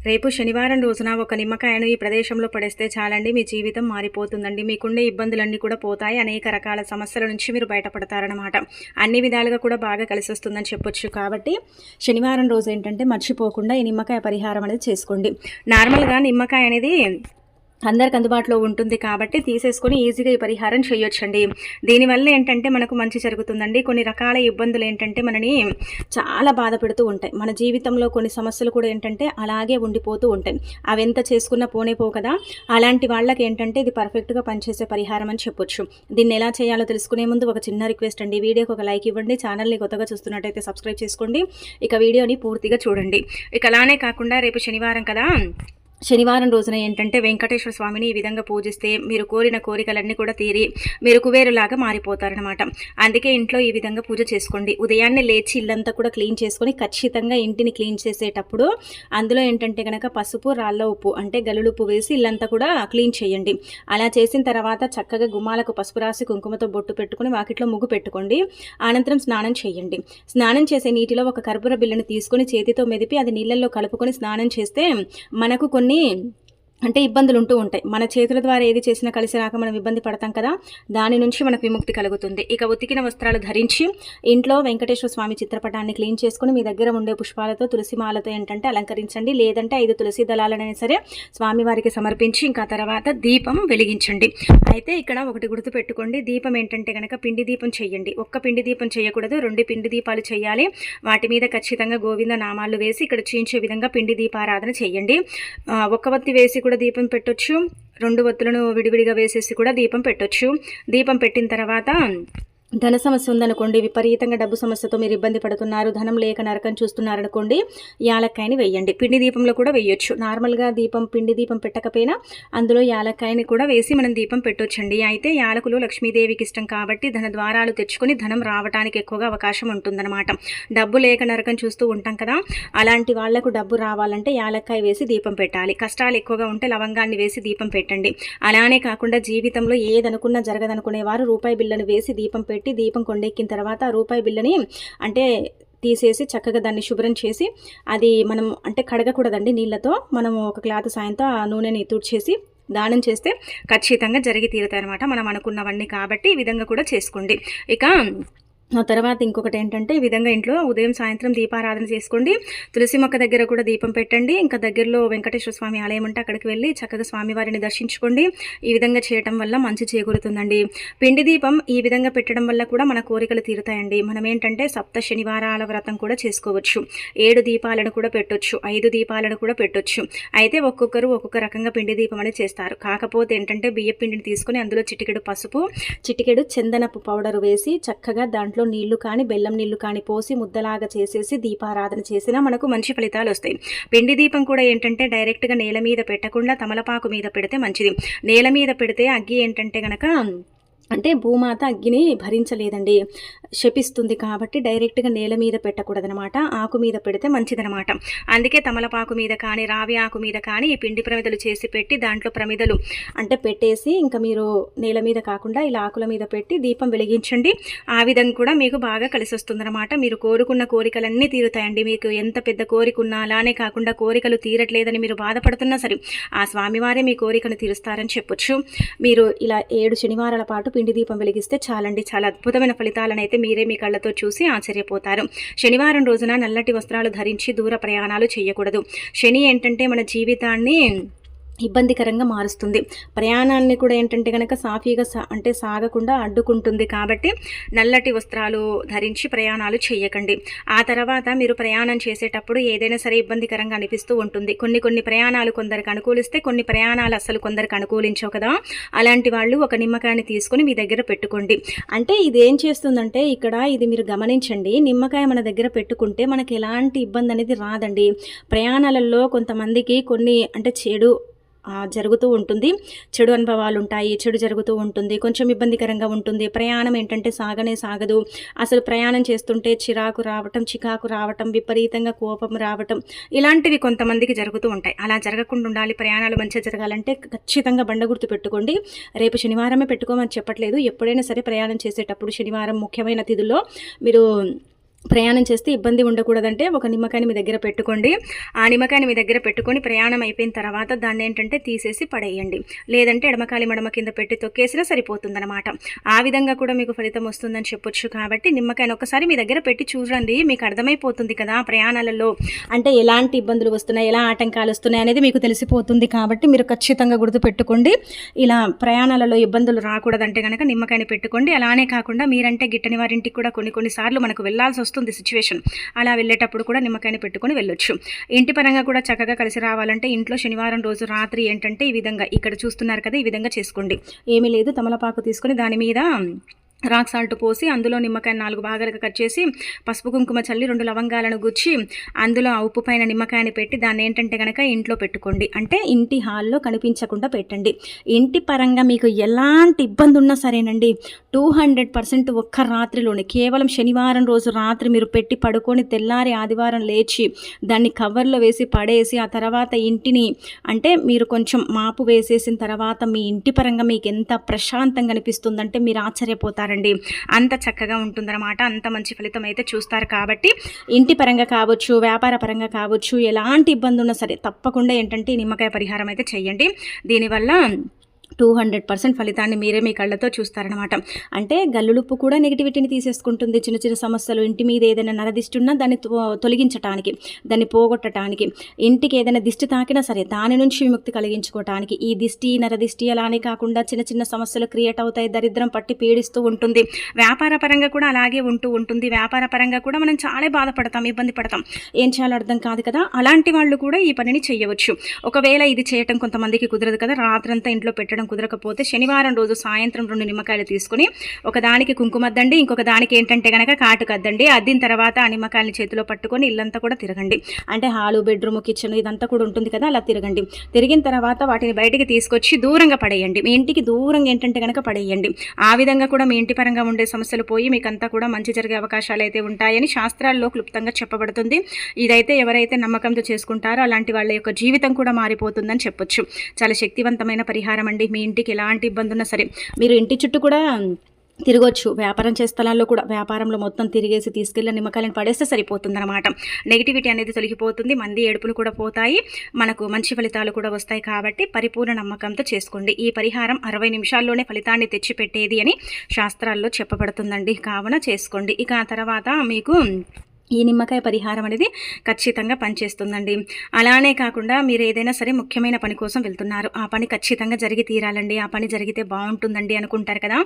రేపు శనివారం రోజున ఒక నిమ్మకాయను ఈ ప్రదేశంలో పడేస్తే చాలండి, మీ జీవితం మారిపోతుందండి. మీకుండే ఇబ్బందులన్నీ కూడా పోతాయి. అనేక రకాల సమస్యల నుంచి మీరు బయటపడతారనమాట. అన్ని విధాలుగా కూడా బాగా కలిసి వస్తుందని చెప్పొచ్చు. కాబట్టి శనివారం రోజు ఏంటంటే మర్చిపోకుండా ఈ నిమ్మకాయ పరిహారం అనేది చేసుకోండి. నార్మల్గా నిమ్మకాయ అనేది అందరికి అందుబాటులో ఉంటుంది కాబట్టి తీసేసుకొని ఈజీగా ఈ పరిహారం చేయొచ్చండి. దీనివల్ల ఏంటంటే మనకు మంచి జరుగుతుందండి. కొన్ని రకాల ఇబ్బందులు ఏంటంటే మనని చాలా బాధ పెడుతూ ఉంటాయి. మన జీవితంలో కొన్ని సమస్యలు కూడా ఏంటంటే అలాగే ఉండిపోతూ ఉంటాయి. అవి ఎంత చేసుకున్నా పోనే పో కదా. అలాంటి వాళ్ళకి ఏంటంటే ఇది పర్ఫెక్ట్గా పనిచేసే పరిహారం అని చెప్పొచ్చు. దీన్ని ఎలా చేయాలో తెలుసుకునే ముందు ఒక చిన్న రిక్వెస్ట్ అండి. వీడియోకి ఒక లైక్ ఇవ్వండి. ఛానల్ని కొత్తగా చూస్తున్నట్టయితే సబ్స్క్రైబ్ చేసుకోండి. ఇక వీడియోని పూర్తిగా చూడండి. ఇక అలానే కాకుండా రేపు శనివారం కదా, శనివారం రోజున ఏంటంటే వెంకటేశ్వర స్వామిని ఈ విధంగా పూజిస్తే మీరు కోరిన కోరికలన్నీ కూడా తీరి మీరు కుబేరులాగా మారిపోతారనమాట. అందుకే ఇంట్లో ఈ విధంగా పూజ చేసుకోండి. ఉదయాన్నే లేచి ఇల్లంతా కూడా క్లీన్ చేసుకొని ఖచ్చితంగా ఇంటిని క్లీన్ చేసేటప్పుడు అందులో ఏంటంటే కనుక పసుపు, రాళ్ళ ఉప్పు అంటే గల్లులుప్పు వేసి ఇల్లంతా కూడా క్లీన్ చేయండి. అలా చేసిన తర్వాత చక్కగా గుమ్మాలకు పసుపు రాసి కుంకుమతో బొట్టు పెట్టుకుని వాకిట్లో ముగ్గు పెట్టుకోండి. అనంతరం స్నానం చేయండి. స్నానం చేసే నీటిలో ఒక కర్పూర బిళ్ళను తీసుకొని చేతితో మెదిపి అది నీళ్ళల్లో కలుపుకొని స్నానం చేస్తే మనకు కొన్ని అంటే ఇబ్బందులు ఉంటూ ఉంటాయి. మన చేతుల ద్వారా ఏది చేసినా కలిసి రాక మనం ఇబ్బంది పడతాం కదా, దాని నుంచి మనకు విముక్తి కలుగుతుంది. ఇక ఉతికిన వస్త్రాలు ధరించి ఇంట్లో వెంకటేశ్వర స్వామి చిత్రపటాన్ని క్లీన్ చేసుకుని మీ దగ్గర ఉండే పుష్పాలతో తులసిమాలతో ఏంటంటే అలంకరించండి. లేదంటే 5 తులసి దళాలనైనా సరే స్వామివారికి సమర్పించి ఇంకా తర్వాత దీపం వెలిగించండి. అయితే ఇక్కడ ఒకటి గుర్తు పెట్టుకోండి. దీపం ఏంటంటే కనుక పిండి దీపం చేయండి. ఒక్క పిండి దీపం చేయకూడదు, 2 పిండి దీపాలు చేయాలి. వాటి మీద ఖచ్చితంగా గోవింద నామాలు వేసి ఇక్కడ చూయించే విధంగా పిండి దీపారాధన చేయండి. ఒక్క వత్తి వేసి కూడా దీపం పెట్టొచ్చు, 2 వత్తులను విడివిడిగా వేసేసి కూడా దీపం పెట్టొచ్చు. దీపం పెట్టిన తర్వాత ధన సమస్య ఉందనుకోండి, విపరీతంగా డబ్బు సమస్యతో మీరు ఇబ్బంది పడుతున్నారు, ధనం లేక నరకం చూస్తున్నారనుకోండి, యాలక్కాయని వేయండి. పిండి దీపంలో కూడా వేయొచ్చు. నార్మల్గా పిండి దీపం పెట్టకపోయినా అందులో యాలక్కాయని కూడా వేసి మనం దీపం పెట్టొచ్చండి. అయితే యాలకులు లక్ష్మీదేవికి ఇష్టం కాబట్టి ధన ద్వారాలు తెచ్చుకొని ధనం రావడానికి ఎక్కువగా అవకాశం ఉంటుందన్నమాట. డబ్బు లేక నరకం చూస్తూ ఉంటాం కదా, అలాంటి వాళ్లకు డబ్బు రావాలంటే యాలక్కాయ వేసి దీపం పెట్టాలి. కష్టాలు ఎక్కువగా ఉంటే లవంగాన్ని వేసి దీపం పెట్టండి. అలానే కాకుండా జీవితంలో ఏదనుకున్నా జరగదనుకునేవారు రూపాయి బిళ్ళను వేసి దీపం పెట్టి దీపం కొండెక్కిన తర్వాత ఆ రూపాయి బిళ్ళని అంటే తీసేసి చక్కగా దాన్ని శుభ్రం చేసి అది మనం అంటే కడగకూడదండి నీళ్ళతో, మనము ఒక క్లాత్ సాయంతో ఆ నూనెని తుడిచేసి దానం చేస్తే ఖచ్చితంగా జరిగి తీరుతాయి అనమాట మనం అనుకున్నవన్నీ. కాబట్టి ఈ విధంగా కూడా చేసుకోండి. ఇక ఆ తర్వాత ఇంకొకటి ఏంటంటే ఈ విధంగా ఇంట్లో ఉదయం సాయంత్రం దీపారాధన చేసుకోండి. తులసి మొక్క దగ్గర కూడా దీపం పెట్టండి. ఇంకా దగ్గరలో వెంకటేశ్వర స్వామి ఆలయం ఉంటే అక్కడికి వెళ్ళి చక్కగా స్వామివారిని దర్శించుకోండి. ఈ విధంగా చేయడం వల్ల మంచి చేకూరుతుందండి. పిండి దీపం ఈ విధంగా పెట్టడం వల్ల కూడా మన కోరికలు తీరుతాయండి. మనం ఏంటంటే 7 శనివారాల వ్రతం కూడా చేసుకోవచ్చు. 7 దీపాలను కూడా పెట్టొచ్చు, 5 దీపాలను కూడా పెట్టొచ్చు. అయితే ఒక్కొక్కరు ఒక్కొక్క రకంగా పిండి దీపం అనేది చేస్తారు. కాకపోతే ఏంటంటే బియ్య పిండిని తీసుకొని అందులో చిటికెడు పసుపు, చిటికెడు చందనపు పౌడర్ వేసి చక్కగా దాంట్లో నీళ్లు కానీ బెల్లం నీళ్లు కానీ పోసి ముద్దలాగా చేసేసి దీపారాధన చేసినా మనకు మంచి ఫలితాలు వస్తాయి. పిండి దీపం కూడా ఏంటంటే డైరెక్ట్గా నేల మీద పెట్టకుండా తమలపాకు మీద పెడితే మంచిది. నేల మీద పెడితే అగ్గి ఏంటంటే గనక అంటే భూమాత అగ్గిని భరించలేదండి, శపిస్తుంది. కాబట్టి డైరెక్ట్గా నేల మీద పెట్టకూడదనమాట, ఆకు మీద పెడితే మంచిదనమాట. అందుకే తమలపాకు మీద కానీ రావి ఆకు మీద కానీ ఈ పిండి ప్రమిదలు చేసి పెట్టి దాంట్లో ప్రమిదలు అంటే పెట్టేసి ఇంకా మీరు నేల మీద కాకుండా ఇలా ఆకుల మీద పెట్టి దీపం వెలిగించండి. ఆ విధంగా కూడా మీకు బాగా కలిసి వస్తుందన్నమాట. మీరు కోరుకున్న కోరికలన్నీ తీరుతాయండి. మీకు ఎంత పెద్ద కోరిక ఉన్నా, అలానే కాకుండా కోరికలు తీరట్లేదని మీరు బాధపడుతున్నా సరే ఆ స్వామివారే మీ కోరికను తీరుస్తారని చెప్పొచ్చు. మీరు ఇలా 7 శనివారాల పాటు పిండి దీపం వెలిగిస్తే చాలండి. చాలా అద్భుతమైన ఫలితాలను అయితే మీరే మీ కళ్ళతో చూసి ఆశ్చర్యపోతారు. శనివారం రోజున నల్లటి వస్త్రాలు ధరించి దూర ప్రయాణాలు చేయకూడదు. శని ఏంటంటే మన జీవితాన్ని ఇబ్బందికరంగా మారుస్తుంది. ప్రయాణాన్ని కూడా ఏంటంటే కనుక సాఫీగా అంటే సాగకుండా అడ్డుకుంటుంది. కాబట్టి నల్లటి వస్త్రాలు ధరించి ప్రయాణాలు చేయకండి. ఆ తర్వాత మీరు ప్రయాణం చేసేటప్పుడు ఏదైనా సరే ఇబ్బందికరంగా అనిపిస్తూ ఉంటుంది. కొన్ని ప్రయాణాలు కొందరికి అనుకూలిస్తే కొన్ని ప్రయాణాలు అసలు కొందరికి అనుకూలించవు కదా. అలాంటి వాళ్ళు ఒక నిమ్మకాయని తీసుకొని మీ దగ్గర పెట్టుకోండి. అంటే ఇది ఏం చేస్తుందంటే ఇక్కడ ఇది మీరు గమనించండి. నిమ్మకాయ మన దగ్గర పెట్టుకుంటే మనకి ఎలాంటి ఇబ్బంది అనేది రాదండి. ప్రయాణాలలో కొంతమందికి కొన్ని అంటే చెడు జరుగుతూ ఉంటుంది, చెడు అనుభవాలు ఉంటాయి, చెడు జరుగుతూ ఉంటుంది, కొంచెం ఇబ్బందికరంగా ఉంటుంది. ప్రయాణం ఏంటంటే సాగనే సాగదు. అసలు ప్రయాణం చేస్తుంటే చిరాకు రావటం, విపరీతంగా కోపం రావటం, ఇలాంటివి కొంతమందికి జరుగుతూ ఉంటాయి. అలా జరగకుండా ఉండాలి, ప్రయాణాలు మంచిగా జరగాలంటే ఖచ్చితంగా బండగుర్తు పెట్టుకోండి. రేపు శనివారమే పెట్టుకోమని చెప్పట్లేదు, ఎప్పుడైనా సరే ప్రయాణం చేసేటప్పుడు శనివారం ముఖ్యమైన తిథుల్లో మీరు ప్రయాణం చేస్తే ఇబ్బంది ఉండకూడదంటే ఒక నిమ్మకాయని మీ దగ్గర పెట్టుకోండి. ఆ నిమ్మకాయని మీ దగ్గర పెట్టుకొని ప్రయాణం అయిపోయిన తర్వాత దాన్ని ఏంటంటే తీసేసి పడేయండి. లేదంటే ఎడమకాలి మడమ కింద పెట్టి తొక్కేసినా సరిపోతుందన్నమాట. ఆ విధంగా కూడా మీకు ఫలితం వస్తుందని చెప్పొచ్చు. కాబట్టి నిమ్మకాయని ఒకసారి మీ దగ్గర పెట్టి చూడండి, మీకు అర్థమైపోతుంది కదా ప్రయాణాలలో అంటే ఎలాంటి ఇబ్బందులు వస్తున్నాయి, ఎలా ఆటంకాలు వస్తున్నాయి అనేది మీకు తెలిసిపోతుంది. కాబట్టి మీరు ఖచ్చితంగా గుర్తుపెట్టుకోండి. ఇలా ప్రయాణాలలో ఇబ్బందులు రాకూడదంటే కనుక నిమ్మకాయని పెట్టుకోండి. అలానే కాకుండా మీరంటే గిట్టని వారింటికి కూడా కొన్నిసార్లు మనకు వెళ్ళాల్సి వస్తుంది సిచ్యువేషన్. అలా వెళ్ళేటప్పుడు కూడా నిమ్మకాయని పెట్టుకొని వెళ్ళొచ్చు. ఇంటి పరంగా కూడా చక్కగా కలిసి రావాలంటే ఇంట్లో శనివారం రోజు రాత్రి ఏంటంటే ఈ విధంగా ఇక్కడ చూస్తున్నారు కదా, ఈ విధంగా చేసుకోండి. ఏమీ లేదు, తమలపాకు తీసుకొని దాని మీద రాక్ సాల్ట్ పోసి అందులో నిమ్మకాయ 4 భాగాలుగా కట్ చేసి పసుపు కుంకుమ చల్లి 2 లవంగాలను గుచ్చి అందులో ఆ ఉప్పు పైన నిమ్మకాయని పెట్టి దాన్ని ఏంటంటే కనుక ఇంట్లో పెట్టుకోండి. అంటే ఇంటి హాల్లో కనిపించకుండా పెట్టండి. ఇంటి పరంగా మీకు ఎలాంటి ఇబ్బంది ఉన్నా సరేనండి 200% ఒక్క రాత్రిలోనే కేవలం శనివారం రోజు రాత్రి మీరు పెట్టి పడుకొని తెల్లారి ఆదివారం లేచి దాన్ని కవర్లో వేసి పడేసి ఆ తర్వాత ఇంటిని అంటే మీరు కొంచెం మాపు వేసేసిన తర్వాత మీ ఇంటి పరంగా మీకు ఎంత ప్రశాంతంగా అనిపిస్తుందంటే మీరు ఆశ్చర్యపోతారు. అంత చక్కగా ఉంటుందన్నమాట. అంత మంచి ఫలితం అయితే చూస్తారు. కాబట్టి ఇంటి పరంగా కావచ్చు, వ్యాపార పరంగా కావచ్చు, ఎలాంటి ఇబ్బంది ఉన్నా సరే తప్పకుండా ఏంటంటే నిమ్మకాయ పరిహారం అయితే చేయండి. దీనివల్ల 200% ఫలితాన్ని మీరే మీ కళ్ళతో చూస్తారనమాట. అంటే గల్లులుప్పు కూడా నెగిటివిటీని తీసేసుకుంటుంది. చిన్న చిన్న సమస్యలు ఇంటి మీద ఏదైనా నరదిష్టి ఉన్నా దాన్ని తొలగించటానికి, దాన్ని పోగొట్టడానికి, ఇంటికి ఏదైనా దిష్టి తాకినా సరే దాని నుంచి విముక్తి కలిగించుకోవటానికి, ఈ దిష్టి నరదిష్టి అలానే కాకుండా చిన్న చిన్న సమస్యలు క్రియేట్ అవుతాయి, దరిద్రం పట్టి పీడిస్తూ ఉంటుంది. వ్యాపార పరంగా కూడా అలాగే ఉంటుంది. వ్యాపార పరంగా కూడా మనం చాలా బాధపడతాం, ఇబ్బంది పడతాం, ఏం చేయాలో అర్థం కాదు కదా. అలాంటి వాళ్ళు కూడా ఈ పనిని చేయవచ్చు. ఒకవేళ ఇది చేయటం కొంతమందికి కుదరదు కదా, రాత్రంతా ఇంట్లో పెట్టడం కుదరకపోతే శనివారం రోజు సాయంత్రం 2 నిమ్మకాయలు తీసుకుని ఒకదానికి కుంకుమద్దండి, ఇంకొక దానికి ఏంటంటే కనుక కాటుకద్దండి. అద్దిన తర్వాత ఆ నిమ్మకాయలని చేతిలో పట్టుకొని ఇల్లంతా కూడా తిరగండి. అంటే హాలు, బెడ్రూమ్, కిచెన్ ఇదంతా కూడా ఉంటుంది కదా, అలా తిరగండి. తిరిగిన తర్వాత వాటిని బయటికి తీసుకొచ్చి దూరంగా పడేయండి. మీ ఇంటికి దూరంగా ఏంటంటే కనుక పడేయండి. ఆ విధంగా కూడా మీ ఇంటి పరంగా ఉండే సమస్యలు పోయి మీకంతా కూడా మంచి జరిగే అవకాశాలు అయితే ఉంటాయని శాస్త్రాల్లో క్లుప్తంగా చెప్పబడుతుంది. ఇదైతే ఎవరైతే నమ్మకంతో చేసుకుంటారో అలాంటి వాళ్ళ యొక్క జీవితం కూడా మారిపోతుందని చెప్పొచ్చు. చాలా శక్తివంతమైన పరిహారం అండి. మీ ఇంటికి ఎలాంటి ఇబ్బంది ఉన్నా సరే మీరు ఇంటి చుట్టూ కూడా తిరగొచ్చు. వ్యాపారం చేసే స్థలాల్లో కూడా వ్యాపారంలో మొత్తం తిరిగేసి తీసుకెళ్ళి నిమ్మకాయలను పడేస్తే సరిపోతుందన్నమాట. నెగిటివిటీ అనేది తొలగిపోతుంది, మంది ఏడుపులు కూడా పోతాయి, మనకు మంచి ఫలితాలు కూడా వస్తాయి. కాబట్టి పరిపూర్ణ నమ్మకంతో చేసుకోండి. ఈ పరిహారం 60 నిమిషాల్లోనే ఫలితాన్ని తెచ్చిపెట్టేది అని శాస్త్రాల్లో చెప్పబడుతుందండి. కావున చేసుకోండి. ఇక ఆ తర్వాత మీకు ఈ నిమ్మకాయ పరిహారం అనేది ఖచ్చితంగా పనిచేస్తుందండి. అలానే కాకుండా మీరు ఏదైనా సరే ముఖ్యమైన పని కోసం వెళ్తున్నారు, ఆ పని ఖచ్చితంగా జరిగి తీరాలండి, ఆ పని జరిగితే బాగుంటుందండి అనుకుంటారు కదా,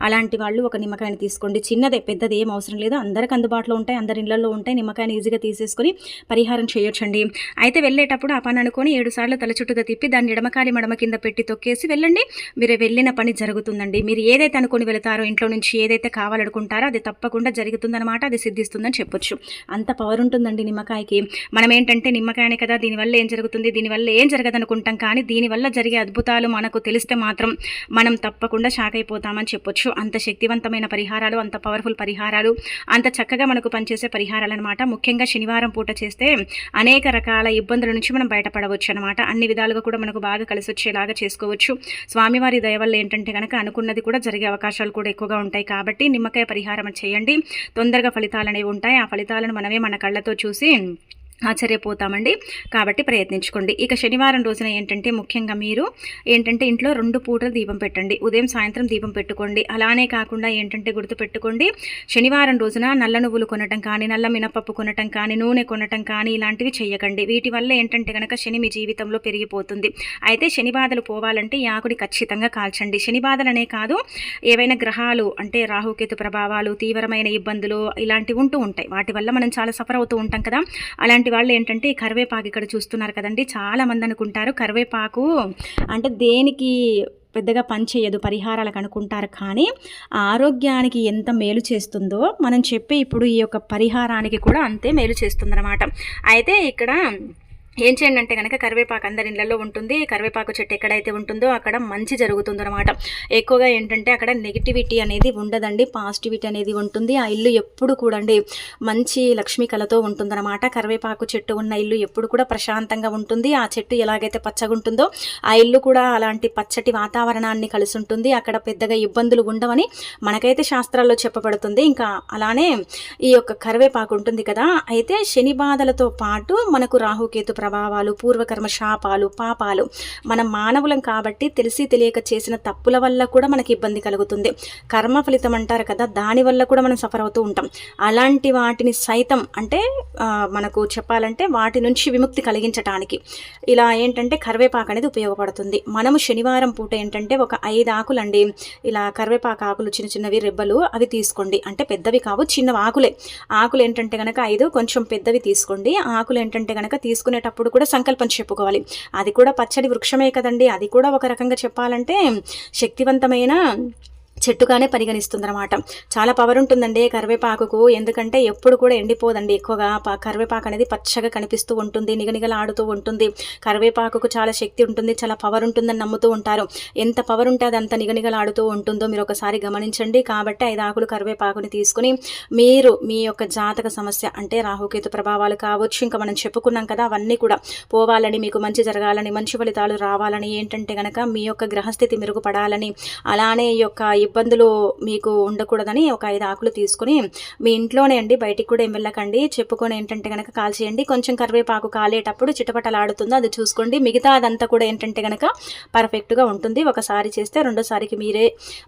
అలాంటి వాళ్ళు ఒక నిమ్మకాయని తీసుకోండి. చిన్నదే, పెద్దది ఏం అవసరం లేదు, అందరికి అందుబాటులో ఉంటాయి, అందరి ఇళ్లలో ఉంటాయి. నిమ్మకాయని ఈజీగా తీసేసుకొని పరిహారం చేయొచ్చండి. అయితే వెళ్ళేటప్పుడు ఆ పని అనుకొని 7 సార్లు తల చుట్టూగా తిప్పి దాన్ని ఎడమకాలి మడమ కింద పెట్టి తొక్కేసి వెళ్ళండి. మీరు వెళ్ళిన పని జరుగుతుందండి. మీరు ఏదైతే అనుకొని వెళతారో, ఇంట్లో నుంచి ఏదైతే కావాలనుకుంటారో అది తప్పకుండా జరుగుతుందన్నమాట, అది సిద్ధిస్తుందని చెప్పొచ్చు. అంత పవర్ ఉంటుందండి నిమ్మకాయకి. మనం ఏంటంటే నిమ్మకాయనే కదా, దీనివల్ల ఏం జరుగుతుంది, దీనివల్ల ఏం జరగదు అనుకుంటాం. కానీ దీనివల్ల జరిగే అద్భుతాలు మనకు తెలిస్తే మాత్రం మనం తప్పకుండా షాక్ అయిపోతామని చెప్పొచ్చు. అంత శక్తివంతమైన పరిహారాలు, అంత పవర్ఫుల్ పరిహారాలు, అంత చక్కగా మనకు పనిచేసే పరిహారాలు అనమాట. ముఖ్యంగా శనివారం పూట చేస్తే అనేక రకాల ఇబ్బందుల నుంచి మనం బయటపడవచ్చు అనమాట. అన్ని విధాలుగా కూడా మనకు బాగా కలిసి వచ్చేలాగా చేసుకోవచ్చు. స్వామివారి దయ వల్ల ఏంటంటే కనుక అనుకున్నది కూడా జరిగే అవకాశాలు కూడా ఎక్కువగా ఉంటాయి. కాబట్టి నిమ్మకాయ పరిహారం చేయండి, తొందరగా ఫలితాలు అనేవి ఉంటాయి. ఆ ఫలితాలను మనమే మన కళ్ళతో చూసి ఆశ్చర్యపోతామండి. కాబట్టి ప్రయత్నించుకోండి. ఇక శనివారం రోజున ఏంటంటే ముఖ్యంగా మీరు ఏంటంటే ఇంట్లో 2 పూటలు దీపం పెట్టండి. ఉదయం సాయంత్రం దీపం పెట్టుకోండి. అలానే కాకుండా ఏంటంటే గుర్తుపెట్టుకోండి, శనివారం రోజున నల్ల నువ్వులు కొనటం కానీ, నల్ల మినపప్పు కొనటం కానీ, నూనె కొనటం కానీ ఇలాంటివి చేయకండి. వీటి వల్ల ఏంటంటే కనుక శని మీ జీవితంలో పెరిగిపోతుంది. అయితే శని బాధలు పోవాలంటే ఈ ఆకుని ఖచ్చితంగా కాల్చండి. శని బాధలనే కాదు, ఏవైనా గ్రహాలు అంటే రాహుకేతు ప్రభావాలు, తీవ్రమైన ఇబ్బందులు ఇలాంటివి ఉంటూ ఉంటాయి. వాటి వల్ల మనం చాలా సఫర్ అవుతూ ఉంటాం కదా. అలాంటి వాళ్ళు ఏంటంటే కరివేపాకు ఇక్కడ చూస్తున్నారు కదండి, చాలా మంది అనుకుంటారు కరివేపాకు అంటే దేనికి పెద్దగా పనిచేయదు, పరిహారాలకు అనుకుంటారు. కానీ ఆరోగ్యానికి ఎంత మేలు చేస్తుందో మనం చెప్పే ఇప్పుడు ఈ యొక్క పరిహారానికి కూడా అంతే మేలు చేస్తుందన్నమాట. అయితే ఇక్కడ ఏం చేయండి అంటే కనుక కరివేపాకు అందరి ఇళ్లలో ఉంటుంది. కరివేపాకు చెట్టు ఎక్కడైతే ఉంటుందో అక్కడ మంచి జరుగుతుందన్నమాట. ఎక్కువగా ఏంటంటే అక్కడ నెగిటివిటీ అనేది ఉండదండి, పాజిటివిటీ అనేది ఉంటుంది. ఆ ఇల్లు ఎప్పుడు కూడా మంచి లక్ష్మీ కళతో ఉంటుందన్నమాట. కరివేపాకు చెట్టు ఉన్న ఇల్లు ఎప్పుడు కూడా ప్రశాంతంగా ఉంటుంది. ఆ చెట్టు ఎలాగైతే పచ్చగా ఉంటుందో ఆ ఇల్లు కూడా అలాంటి పచ్చటి వాతావరణాన్ని కలిసి ఉంటుంది. అక్కడ పెద్దగా ఇబ్బందులు ఉండవని మనకైతే శాస్త్రాల్లో చెప్పబడుతుంది. ఇంకా అలానే ఈ యొక్క కరివేపాకు ఉంటుంది కదా, అయితే శని బాధలతో పాటు మనకు రాహుకేతు ప్రభావాలు, పూర్వకర్మ శాపాలు, పాపాలు, మనం మానవులం కాబట్టి తెలిసి తెలియక చేసిన తప్పుల వల్ల కూడా మనకి ఇబ్బంది కలుగుతుంది. కర్మ ఫలితం అంటారు కదా, దానివల్ల కూడా మనం సఫర్ అవుతూ ఉంటాం. అలాంటి వాటిని సైతం అంటే మనకు చెప్పాలంటే వాటి నుంచి విముక్తి కలిగించడానికి ఇలా ఏంటంటే కరివేపాకు అనేది ఉపయోగపడుతుంది. మనము శనివారం పూట ఏంటంటే ఒక 5 ఆకులండి, ఇలా కరివేపాకు ఆకులు చిన్న చిన్నవి రెబ్బలు అవి తీసుకోండి. అంటే పెద్దవి కావు, చిన్న ఆకులు ఏంటంటే కనుక 5 కొంచెం పెద్దవి తీసుకోండి. ఆకులు ఏంటంటే కనుక తీసుకునేటప్పుడు కూడా సంకల్పం చెప్పుకోవాలి. అది కూడా పచ్చడి వృక్షమే కదండి, అది కూడా ఒక రకంగా చెప్పాలంటే శక్తివంతమైన చెట్టుగానే పరిగణిస్తుందన్నమాట. చాలా పవర్ ఉంటుందండి కరివేపాకుకు. ఎందుకంటే ఎప్పుడు కూడా ఎండిపోదండి. ఎక్కువగా కరివేపాకు అనేది పచ్చగా కనిపిస్తూ ఉంటుంది, నిగనిగలాడుతూ ఉంటుంది. కరివేపాకుకు చాలా శక్తి ఉంటుంది, చాలా పవర్ ఉంటుందని నమ్ముతూ ఉంటారు. ఎంత పవర్ ఉంటే అది అంత నిగనిగలాడుతూ ఉంటుందో మీరు ఒకసారి గమనించండి. కాబట్టి 5 ఆకులు కరివేపాకుని తీసుకుని మీరు మీ యొక్క జాతక సమస్య అంటే రాహుకేతు ప్రభావాలు కావచ్చు, ఇంకా మనం చెప్పుకున్నాం కదా, అవన్నీ కూడా పోవాలని, మీకు మంచి జరగాలని, మంచి ఫలితాలు రావాలని, ఏంటంటే కనుక మీ యొక్క గ్రహస్థితి మెరుగుపడాలని, అలానే ఈ యొక్క ఇబ్బందులు మీకు ఉండకూడదని ఒక 5 ఆకులు తీసుకుని మీ ఇంట్లోనే అండి, బయటికి కూడా ఏం వెళ్ళకండి, చెప్పుకొని ఏంటంటే కనుక కాల్చేయండి. కొంచెం కరివేపాకు కాలేటప్పుడు చిటపటలాడుతుందో అది చూసుకోండి. మిగతా అదంతా కూడా ఏంటంటే కనుక పర్ఫెక్ట్గా ఉంటుంది. ఒకసారి చేస్తే రెండోసారికి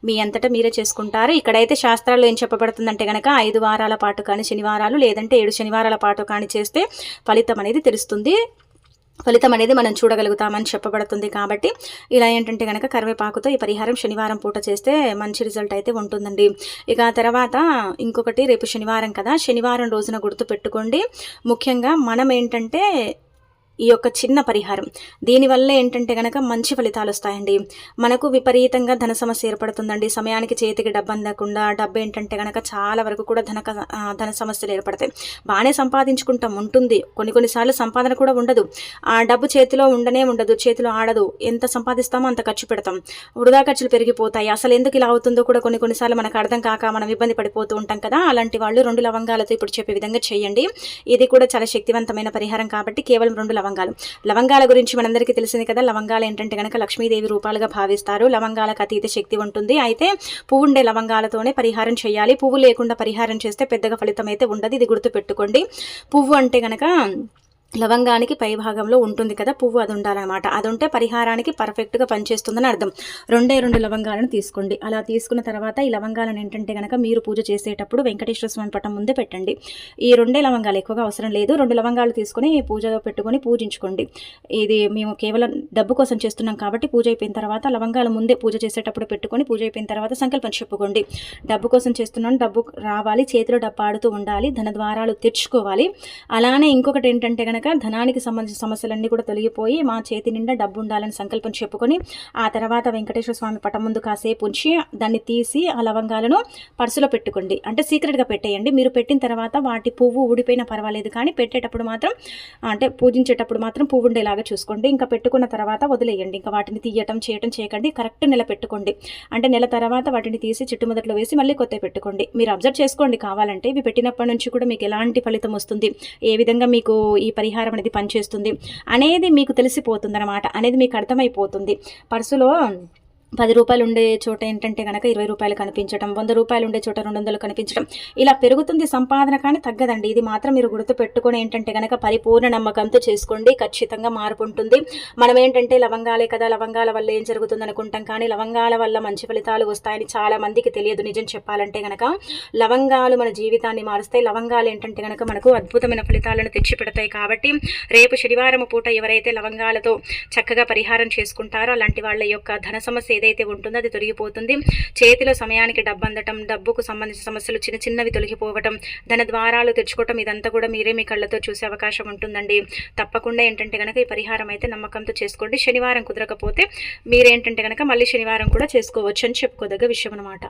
మీ అంతటా మీరే చేసుకుంటారు. ఇక్కడైతే శాస్త్రాల్లో ఏం చెప్పబడుతుందంటే కనుక 5 వారాల పాటు కానీ శనివారాలు లేదంటే 7 శనివారాల పాటు కానీ చేస్తే ఫలితం అనేది తెలుస్తుంది, ఫలితం అనేది మనం చూడగలుగుతామని చెప్పబడుతుంది. కాబట్టి ఇలా ఏంటంటే కనుక కరివేపాకుతో ఈ పరిహారం శనివారం పూట చేస్తే మంచి రిజల్ట్ అయితే ఉంటుందండి. ఇక తర్వాత ఇంకొకటి, రేపు శనివారం కదా, శనివారం రోజున గుర్తు పెట్టుకోండి. ముఖ్యంగా మనం ఏంటంటే ఈ యొక్క చిన్న పరిహారం దీనివల్ల ఏంటంటే కనుక మంచి ఫలితాలు వస్తాయండి. మనకు విపరీతంగా ధన సమస్య ఏర్పడుతుందండి. సమయానికి చేతికి డబ్బు అందకుండా, డబ్బు ఏంటంటే కనుక చాలా వరకు కూడా ధన సమస్యలు ఏర్పడతాయి. బాగానే సంపాదించుకుంటాం, ఉంటుంది, కొన్నిసార్లు సంపాదన కూడా ఉండదు. ఆ డబ్బు చేతిలో ఉండదు, చేతిలో ఆడదు. ఎంత సంపాదిస్తామో అంత ఖర్చు పెడతాం, వృధా ఖర్చులు పెరిగిపోతాయి. అసలు ఎందుకు ఇలా అవుతుందో కూడా కొన్నిసార్లు మనకు అర్థం కాక మనం ఇబ్బంది పడిపోతూ ఉంటాం కదా. అలాంటి వాళ్ళు 2 లవంగాలతో ఇప్పుడు చెప్పే విధంగా చేయండి. ఇది కూడా చాలా శక్తివంతమైన పరిహారం కాబట్టి కేవలం 2 లవంగాల గురించి మనందరికీ తెలిసింది కదా. లవంగాలు ఏంటంటే కనుక లక్ష్మీదేవి రూపాలుగా భావిస్తారు. లవంగాలకు అతీత శక్తి ఉంటుంది. అయితే పువ్వు ఉండే లవంగాలతోనే పరిహారం చేయాలి. పువ్వు లేకుండా పరిహారం చేస్తే పెద్దగా ఫలితం అయితే ఉండదు. ఇది గుర్తుపెట్టుకోండి. పువ్వు అంటే కనుక లవంగానికి పై భాగంలో ఉంటుంది కదా పువ్వు, అది ఉండాలన్నమాట. అది ఉంటే పరిహారానికి పర్ఫెక్ట్గా పనిచేస్తుందని అర్థం. 2 లవంగాలను తీసుకోండి. అలా తీసుకున్న తర్వాత ఈ లవంగాలను ఏంటంటే కనుక మీరు పూజ చేసేటప్పుడు వెంకటేశ్వర స్వామి పటం ముందే పెట్టండి. ఈ 2 లవంగాలు, ఎక్కువగా అవసరం లేదు, 2 లవంగాలు తీసుకొని పూజలో పెట్టుకొని పూజించుకోండి. ఇది మేము కేవలం డబ్బు కోసం చేస్తున్నాం కాబట్టి పూజ అయిపోయిన తర్వాత లవంగాలు ముందే పూజ చేసేటప్పుడు పెట్టుకొని పూజ అయిపోయిన తర్వాత సంకల్పం చెప్పుకోండి. డబ్బు కోసం చేస్తున్నాను, డబ్బు రావాలి, చేతిలో డబ్బు ఆడుతూ ఉండాలి, ధన ద్వారాలు తెచ్చుకోవాలి. అలానే ఇంకొకటి ఏంటంటే కనుక ధనానికి సంబంధించిన సమస్యలన్నీ కూడా తొలగిపోయి మా చేతి నిండా డబ్బు ఉండాలని సంకల్పం చెప్పుకొని ఆ తర్వాత వెంకటేశ్వర స్వామి పటం ముందు కాసేపు ఉంచి దాన్ని తీసి ఆ లవంగాలను పర్సులో పెట్టుకోండి. అంటే సీక్రెట్గా పెట్టేయండి. మీరు పెట్టిన తర్వాత వాటి పువ్వు ఊడిపోయినా పర్వాలేదు, కానీ పెట్టేటప్పుడు మాత్రం అంటే పూజించేటప్పుడు మాత్రం పువ్వు ఉండేలాగా చూసుకోండి. ఇంకా పెట్టుకున్న తర్వాత వదిలేయండి. ఇంకా వాటిని తీయటం చేయటం చేయకండి. కరెక్ట్ నెల పెట్టుకోండి. అంటే నెల తర్వాత వాటిని తీసి చెట్టు మొదట్లో వేసి మళ్ళీ కొత్త పెట్టుకోండి. మీరు అబ్జర్వ్ చేసుకోండి కావాలంటే, ఇవి పెట్టినప్పటి నుంచి కూడా మీకు ఎలాంటి ఫలితం వస్తుంది, ఏ విధంగా మీకు ఈ పరిహారం అనేది పనిచేస్తుంది అనేది మీకు తెలిసిపోతుంది అన్నమాట, అనేది మీకు అర్థమైపోతుంది. పర్సులో 10 రూపాయలు ఉండే చోట ఏంటంటే కనుక 20 రూపాయలు కనిపించడం, 100 రూపాయలు ఉండే చోట 200 కనిపించడం, ఇలా పెరుగుతుంది సంపాదన, కానీ తగ్గదండి. ఇది మాత్రం మీరు గుర్తు పెట్టుకొని ఏంటంటే కనుక పరిపూర్ణ నమ్మకంతో చేసుకోండి, ఖచ్చితంగా మార్పు ఉంటుంది. మనం ఏంటంటే లవంగాలే కదా, లవంగాల వల్ల ఏం జరుగుతుంది అనుకుంటాం, కానీ లవంగాల వల్ల మంచి ఫలితాలు వస్తాయని చాలా మందికి తెలియదు. నిజం చెప్పాలంటే కనుక లవంగాలు మన జీవితాన్ని మారుస్తాయి. లవంగాలు ఏంటంటే కనుక మనకు అద్భుతమైన ఫలితాలను తెచ్చిపెడతాయి. కాబట్టి రేపు శనివారం పూట ఎవరైతే లవంగాలతో చక్కగా పరిహారం చేసుకుంటారో అలాంటి వాళ్ళ యొక్క ధన సమస్య ఏదైతే ఉంటుందో అది తొలగిపోతుంది. చేతిలో సమయానికి డబ్బు అందటం, డబ్బుకు సంబంధించిన సమస్యలు చిన్నవి తొలగిపోవటం, ధన ద్వారాలు తెచ్చుకోవటం, ఇదంతా కూడా మీరే మీ కళ్ళతో చూసే అవకాశం ఉంటుందండి. తప్పకుండా ఏంటంటే కనుక ఈ పరిహారం అయితే నమ్మకంతో చేసుకోండి. శనివారం కుదరకపోతే మీరేంటంటే కనుక మళ్ళీ శనివారం కూడా చేసుకోవచ్చు అని చెప్పుకోదగ్గ విషయం అనమాట.